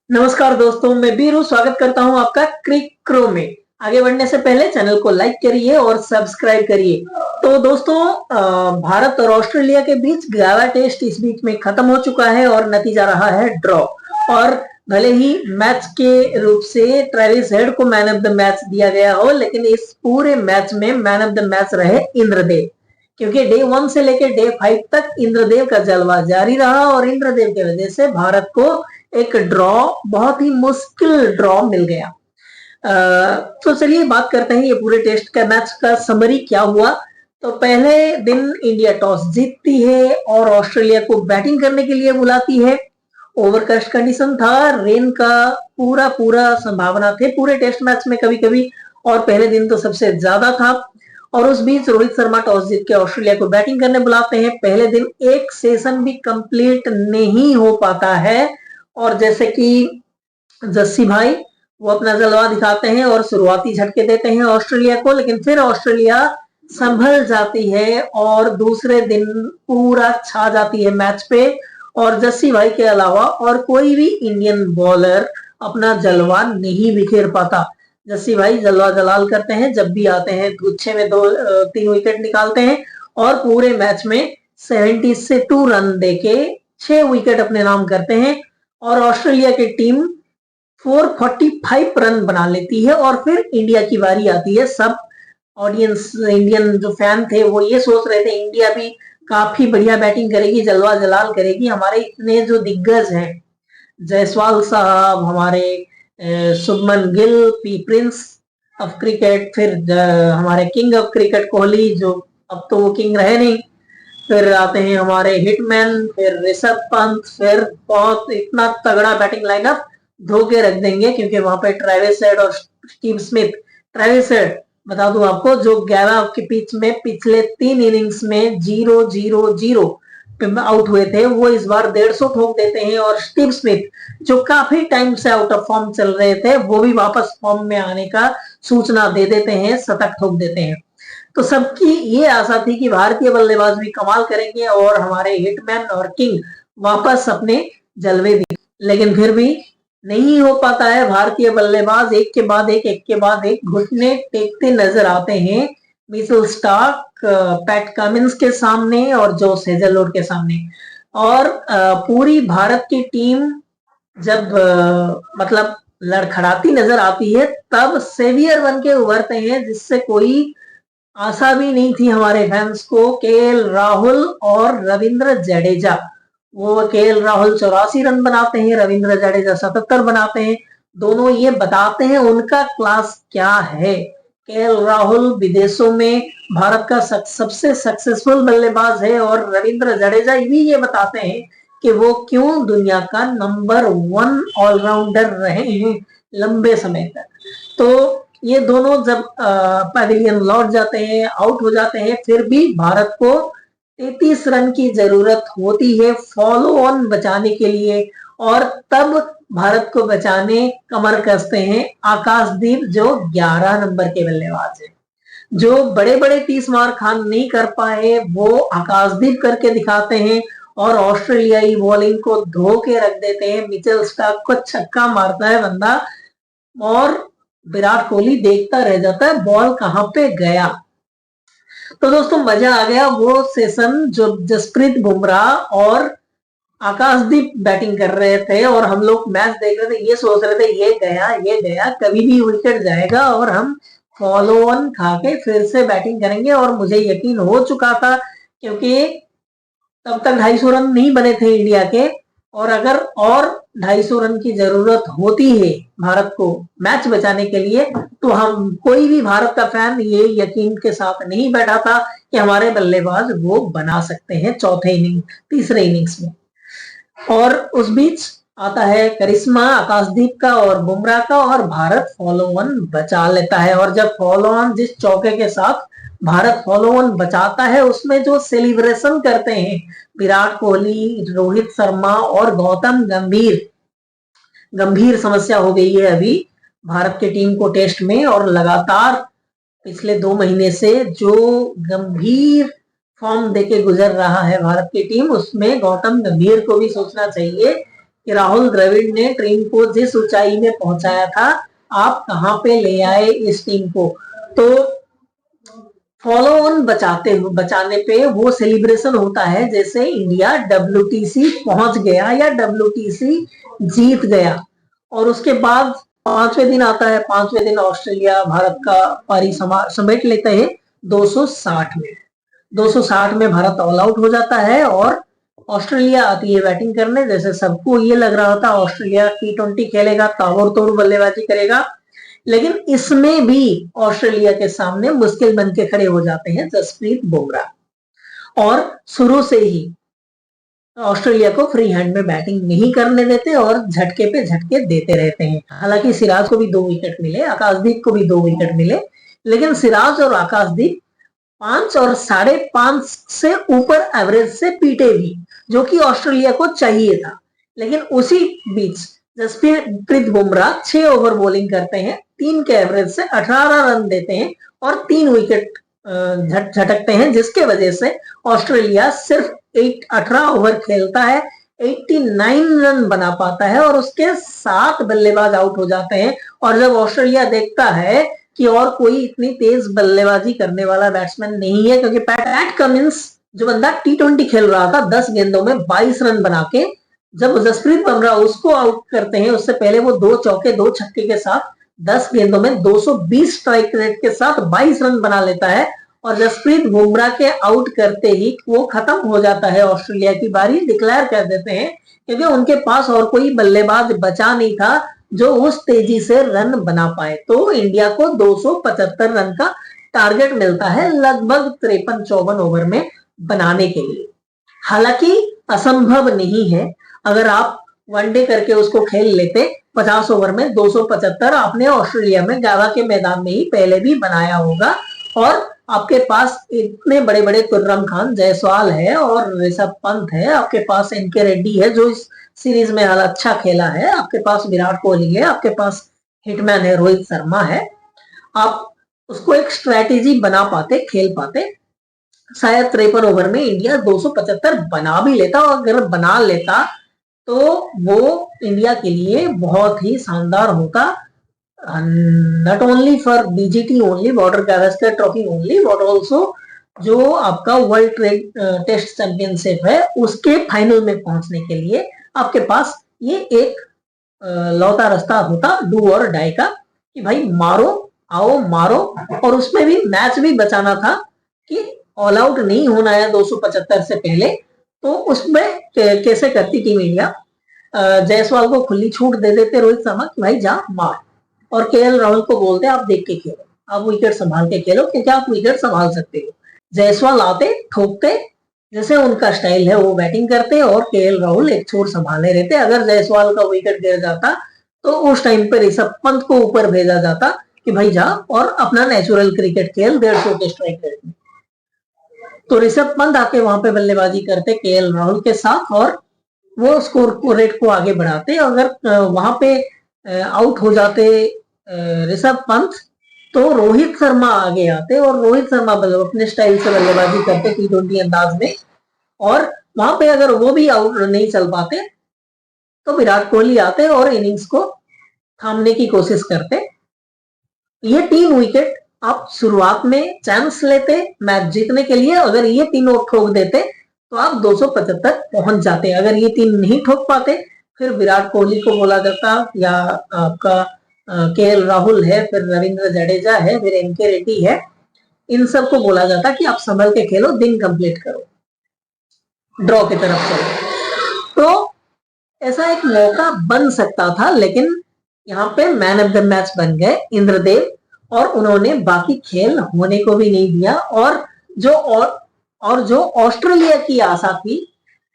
नमस्कार दोस्तों, मैं बीरू स्वागत करता हूं आपका क्रिक में। आगे बढ़ने से पहले चैनल को लाइक करिए और सब्सक्राइब करिए। तो दोस्तों, भारत और ऑस्ट्रेलिया के बीच 11 टेस्ट इस बीच में खत्म हो चुका है और नतीजा रहा है ड्रॉ। और भले ही मैच के रूप से ट्रेविस हेड को मैन ऑफ द मैच दिया गया हो, लेकिन इस पूरे मैच में मैन ऑफ द मैच रहे इंद्रदेव, क्योंकि डे 1 से लेकर डे 5 तक इंद्रदेव का जलवा जारी रहा और इंद्रदेव की वजह से भारत को एक ड्रॉ, बहुत ही मुश्किल ड्रॉ मिल गया। तो चलिए बात करते हैं ये पूरे टेस्ट का मैच का समरी क्या हुआ। तो पहले दिन इंडिया टॉस जीतती है और ऑस्ट्रेलिया को बैटिंग करने के लिए बुलाती है। ओवरकास्ट कंडीशन था, रेन का पूरा पूरा संभावना थे पूरे टेस्ट मैच में कभी कभी, और पहले दिन तो सबसे ज्यादा था। और उस बीच रोहित शर्मा टॉस जीत के ऑस्ट्रेलिया को बैटिंग करने बुलाते हैं। पहले दिन एक सेशन भी कंप्लीट नहीं हो पाता है, और जैसे कि जस्सी भाई वो अपना जलवा दिखाते हैं और शुरुआती झटके देते हैं ऑस्ट्रेलिया को, लेकिन फिर ऑस्ट्रेलिया संभल जाती है और दूसरे दिन पूरा छा जाती है मैच पे। और जस्सी भाई के अलावा और कोई भी इंडियन बॉलर अपना जलवा नहीं बिखेर पाता। जस्सी भाई जलवा जलाल करते हैं, जब भी आते हैं गुच्छे में 2-3 विकेट निकालते हैं और पूरे मैच में 72 रन देके 6 विकेट अपने नाम करते हैं। और ऑस्ट्रेलिया की टीम 445 रन बना लेती है और फिर इंडिया की बारी आती है। सब ऑडियंस, इंडियन जो फैन थे वो ये सोच रहे थे इंडिया भी काफी बढ़िया बैटिंग करेगी, जलवा जलाल करेगी। हमारे इतने जो दिग्गज हैं, जायसवाल साहब, हमारे Shubman Gill, P Prince of cricket, फिर हमारे किंग ऑफ क्रिकेट कोहली, जो अब तो वो किंग रहे नहीं, फिर आते हैं हमारे हिटमैन, फिर ऋषभ पंत, फिर बहुत इतना तगड़ा बैटिंग लाइनअप धो के रख देंगे, क्योंकि वहां पे ट्रेविस हेड और स्टीव स्मिथ। ट्रेविस हेड बता दूं आपको, जो 11 के पिच में पिछले 3 इनिंग्स में 0-0-0 आउट हुए थे, वो इस बार 150 ठोक देते हैं। और स्टीव स्मिथ जो काफी टाइम से आउट ऑफ फॉर्म चल रहे थे, वो भी वापस फॉर्म में आने का सूचना दे देते हैं, शतक ठोक देते हैं। तो सबकी ये आशा थी कि भारतीय बल्लेबाज भी कमाल करेंगे और हमारे हिटमैन और किंग वापस अपने जलवे भी, लेकिन फिर भी नहीं हो पाता है। भारतीय बल्लेबाज एक के बाद एक घुटने टेकते नजर आते हैं मिचेल स्टार्क, पैट कमिंस के सामने और जोस हेजलवुड के सामने। और पूरी भारत की टीम जब मतलब लड़खड़ाती नजर आती है, तब सेवियर बन के उभरते हैं, जिससे कोई आशा भी नहीं थी हमारे फैंस को, केएल राहुल और रविंद्र जडेजा। वो केएल राहुल 84 रन बनाते हैं, रविंद्र जडेजा 77 बनाते हैं। दोनों ये बताते हैं उनका क्लास क्या है। केएल राहुल विदेशों में भारत का सबसे सक्सेसफुल बल्लेबाज है और रविंद्र जडेजा भी ये बताते हैं कि वो क्यों दुनिया का नंबर 1 ऑलराउंडर रहे हैं लंबे समय तक। तो ये दोनों जब पवेलियन लौट जाते हैं, आउट हो जाते हैं, फिर भी भारत को 33 रन की जरूरत होती है फॉलो ऑन बचाने के लिए। और तब भारत को बचाने कमर कसते हैं आकाशदीप, जो 11 नंबर के बल्लेबाज है। जो बड़े बड़े 30 मार खान नहीं कर पाए, वो आकाशदीप करके दिखाते हैं और ऑस्ट्रेलियाई बॉलिंग को धो के रख देते हैं। मिचेल स्टार्क को छक्का मारता है बंदा और विराट कोहली देखता रह जाता है बॉल कहां पे गया। तो दोस्तों मजा आ गया वो सेशन, जो जसप्रीत बुमराह और आकाशदीप बैटिंग कर रहे थे और हम लोग मैच देख रहे थे, ये सोच रहे थे ये गया कभी भी विकेट जाएगा और हम फॉलो ऑन खा के फिर से बैटिंग करेंगे। और मुझे यकीन हो चुका था, क्योंकि तब तक 250 रन नहीं बने थे इंडिया के, और अगर और 250 रन की जरूरत होती है भारत को मैच बचाने के लिए, तो हम कोई भी भारत का फैन ये यकीन के साथ नहीं बैठा था कि हमारे बल्लेबाज वो बना सकते हैं तीसरे इनिंग्स में। और उस बीच आता है करिश्मा आकाशदीप का और बुमराह का, और भारत फॉलो ऑन बचा लेता है। और जब फॉलो ऑन, जिस चौके के साथ भारत फॉलो ऑन बचाता है, उसमें जो सेलिब्रेशन करते हैं विराट कोहली, रोहित शर्मा और गौतम गंभीर समस्या हो गई है अभी भारत की टीम को टेस्ट में। और लगातार पिछले 2 महीने से जो गंभीर फॉर्म देके गुजर रहा है भारत की टीम, उसमें गौतम गंभीर को भी सोचना चाहिए कि राहुल द्रविड़ ने टीम को जिस ऊंचाई में पहुंचाया था, आप कहां पे ले आए इस टीम को। तो फॉलो ऑन बचाने पे वो सेलिब्रेशन होता है जैसे इंडिया WTC पहुंच गया या WTC जीत गया। और उसके बाद 5वें दिन आता है, 5वें दिन ऑस्ट्रेलिया भारत का पारी समेट लेते हैं 260 में। 260 में भारत ऑल आउट हो जाता है और ऑस्ट्रेलिया आती है बैटिंग करने। जैसे सबको ये लग रहा था ऑस्ट्रेलिया T20 खेलेगा, ताबड़तोड़ बल्लेबाजी करेगा, लेकिन इसमें भी ऑस्ट्रेलिया के सामने मुश्किल बन के खड़े हो जाते हैं जसप्रीत बुमराह। और शुरू से ही ऑस्ट्रेलिया को फ्री हैंड में बैटिंग नहीं करने देते और झटके पे झटके देते रहते हैं। हालांकि सिराज को भी 2 विकेट मिले, आकाशदीप को भी 2 विकेट मिले, लेकिन सिराज और आकाशदीप 5 और 5.5 से ऊपर एवरेज से पीटे भी, जो कि ऑस्ट्रेलिया को चाहिए था। लेकिन उसी बीच जसप्रीत बुमराह 6 ओवर बॉलिंग करते हैं, 3 के एवरेज से 18 रन देते हैं और 3 विकेट झटकते हैं, जिसके वजह से ऑस्ट्रेलिया सिर्फ 18 ओवर खेलता है, 89 रन बना पाता है और उसके 7 बल्लेबाज आउट हो जाते हैं। और जब ऑस्ट्रेलिया देखता है कि और कोई इतनी तेज बल्लेबाजी करने वाला बैट्समैन नहीं है, क्योंकि पैट कमिंस जो बंदा T20 खेल रहा था 10 गेंदों में 22 रन बना के, जब जसप्रीत बुमराह उसको आउट करते हैं, उससे पहले वो 2 चौके 2 छक्के के साथ 10 गेंदों में 220 स्ट्राइक रेट के साथ 22 रन बना लेता है। और जसप्रीत बुमराह के आउट करते ही वो खत्म हो जाता है, ऑस्ट्रेलिया की बारी डिक्लेयर कर देते हैं, क्योंकि उनके पास और कोई बल्लेबाज बचा नहीं था जो उस तेजी से रन बना पाए। तो इंडिया को 275 रन का टारगेट मिलता है लगभग 53-54 ओवर में बनाने के लिए। हालांकि असंभव नहीं है, अगर आप वनडे करके उसको खेल लेते 50 ओवर में 275, आपने ऑस्ट्रेलिया में गावा के मैदान में ही पहले भी बनाया होगा। और आपके पास इतने बड़े बड़े खुर्रम खान, जायसवाल है और ऋषभ पंत है, आपके पास NK रेड्डी है जो इस सीरीज में हाल अच्छा खेला है, आपके पास विराट कोहली है, आपके पास हिटमैन है, रोहित शर्मा है। आप उसको एक स्ट्रेटेजी बना पाते, खेल पाते, शायद 53 ओवर में इंडिया 275 बना भी लेता। और अगर बना लेता तो वो इंडिया के लिए बहुत ही शानदार होता, not only for BGT only, border Gavaskar trophy only, but also जो आपका वर्ल्ड टेस्ट चैंपियनशिप है उसके फाइनल में पहुंचने के लिए आपके पास ये एक लौता रास्ता होता, डू और डाई का, कि भाई मारो, आओ मारो। और उसमें भी मैच भी बचाना था कि ऑल आउट नहीं होना है 275 से पहले। तो उसमें कैसे करती टीम इंडिया, जायसवाल को खुली छूट दे देते रोहित शर्मा कि भाई जा मार, और KL राहुल को बोलते आप देख के खेलो, आप विकेट संभाल के खेलो, क्योंकि आप विकेट संभाल सकते हो। जायसवाल आते, ठोकते, जैसे उनका स्टाइल है वो बैटिंग करते और KL राहुल एक छोर संभाले रहते। अगर जायसवाल का विकेट गिर जाता तो उस टाइम पर ऋषभ पंत को ऊपर भेजा जाता कि भाई जा और अपना नेचुरल क्रिकेट खेल 150 के स्ट्राइक रेट में। तो ऋषभ पंत आके वहां पे बल्लेबाजी करते KL राहुल के साथ और वो स्कोर रेट को आगे बढ़ाते। अगर वहां पे आउट हो जाते ऋषभ पंत तो रोहित शर्मा आगे आते और रोहित शर्मा अपने स्टाइल से बल्लेबाजी करते T20 अंदाज में। और वहां पे अगर वो भी आउट नहीं चल पाते तो विराट कोहली आते और इनिंग्स को थामने की कोशिश करते। ये 3 विकेट आप शुरुआत में चांस लेते मैच जीतने के लिए, अगर ये तीनों ठोक देते तो आप 275 पहुंच जाते। अगर ये 3 नहीं ठोक पाते फिर विराट कोहली को बोला जाता, या आपका KL राहुल है, फिर रविंद्र जडेजा है, फिर NK रेड्डी है, इन सबको बोला जाता कि आप संभल के खेलो, दिन कंप्लीट करो, ड्रॉ की तरफ चलो। तो ऐसा एक मौका बन सकता था, लेकिन यहाँ पे मैन ऑफ द मैच बन गए इंद्रदेव, और उन्होंने बाकी खेल होने को भी नहीं दिया। और जो ऑस्ट्रेलिया की आशा थी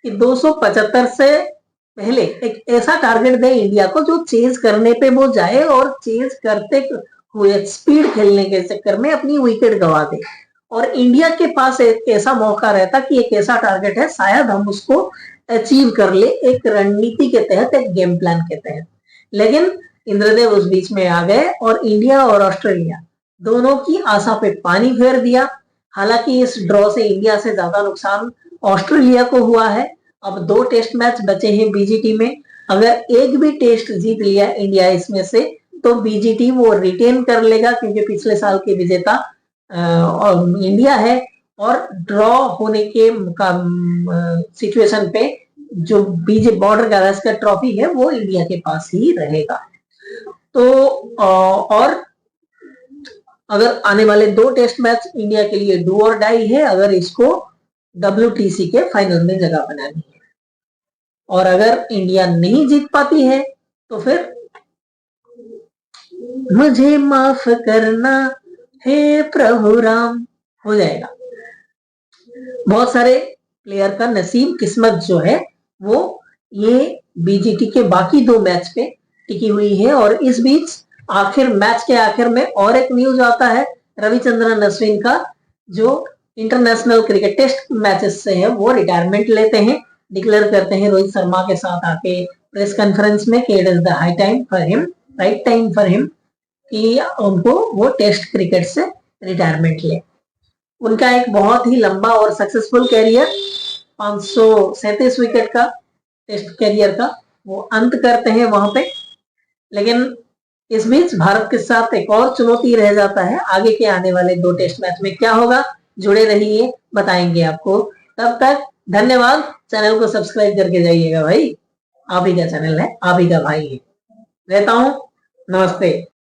कि 275 से पहले एक ऐसा टारगेट दे इंडिया को जो चेज करने पे वो जाए और चेज करते हुए स्पीड खेलने के चक्कर में अपनी विकेट गवा दे। और इंडिया के पास एक ऐसा मौका रहता कि एक ऐसा टारगेट है, शायद हम उसको अचीव कर ले एक रणनीति के तहत, एक गेम प्लान के तहत। लेकिन इंद्रदेव उस बीच में आ गए और इंडिया और ऑस्ट्रेलिया दोनों की आशा पे पानी फेर दिया। हालांकि इस ड्रॉ से इंडिया से ज्यादा नुकसान ऑस्ट्रेलिया को हुआ है। अब 2 टेस्ट मैच बचे हैं BGT में, अगर एक भी टेस्ट जीत लिया इंडिया इसमें से तो बीजीटी वो रिटेन कर लेगा, क्योंकि पिछले साल के विजेता इंडिया है, और ड्रॉ होने के सिचुएशन पे जो बीजे बॉर्डर गावस्कर ट्रॉफी है वो इंडिया के पास ही रहेगा। तो और अगर आने वाले 2 टेस्ट मैच इंडिया के लिए डू और डाई है, अगर इसको WTC के फाइनल में जगह बनानी है, और अगर इंडिया नहीं जीत पाती है तो फिर मुझे माफ करना हे प्रभु राम हो जाएगा। बहुत सारे प्लेयर का नसीब किस्मत जो है वो ये बीजीटी के बाकी 2 मैच पे टिकी हुई है। और इस बीच आखिर मैच के आखिर में और एक न्यूज आता है रविचंद्रन अश्विन का, जो इंटरनेशनल क्रिकेट टेस्ट मैचेस से है वो रिटायरमेंट लेते हैं, डिक्लेयर करते हैं रोहित शर्मा के साथ आके प्रेस कॉन्फ्रेंस में कि it is the high time for him, right time for him, कि उनको वो टेस्ट क्रिकेट से रिटायरमेंट ले। उनका एक बहुत ही लंबा और सक्सेसफुल कैरियर 537 विकेट का टेस्ट कैरियर का वो अंत करते हैं वहां पे। लेकिन इस बीच भारत के साथ एक और चुनौती रह जाता है, आगे के आने वाले 2 टेस्ट मैच में क्या होगा, जुड़े रहिए, बताएंगे आपको। तब तक धन्यवाद, चैनल को सब्सक्राइब करके जाइएगा भाई, आप ही का चैनल है, आप ही का भाई है। रहता हूं, नमस्ते।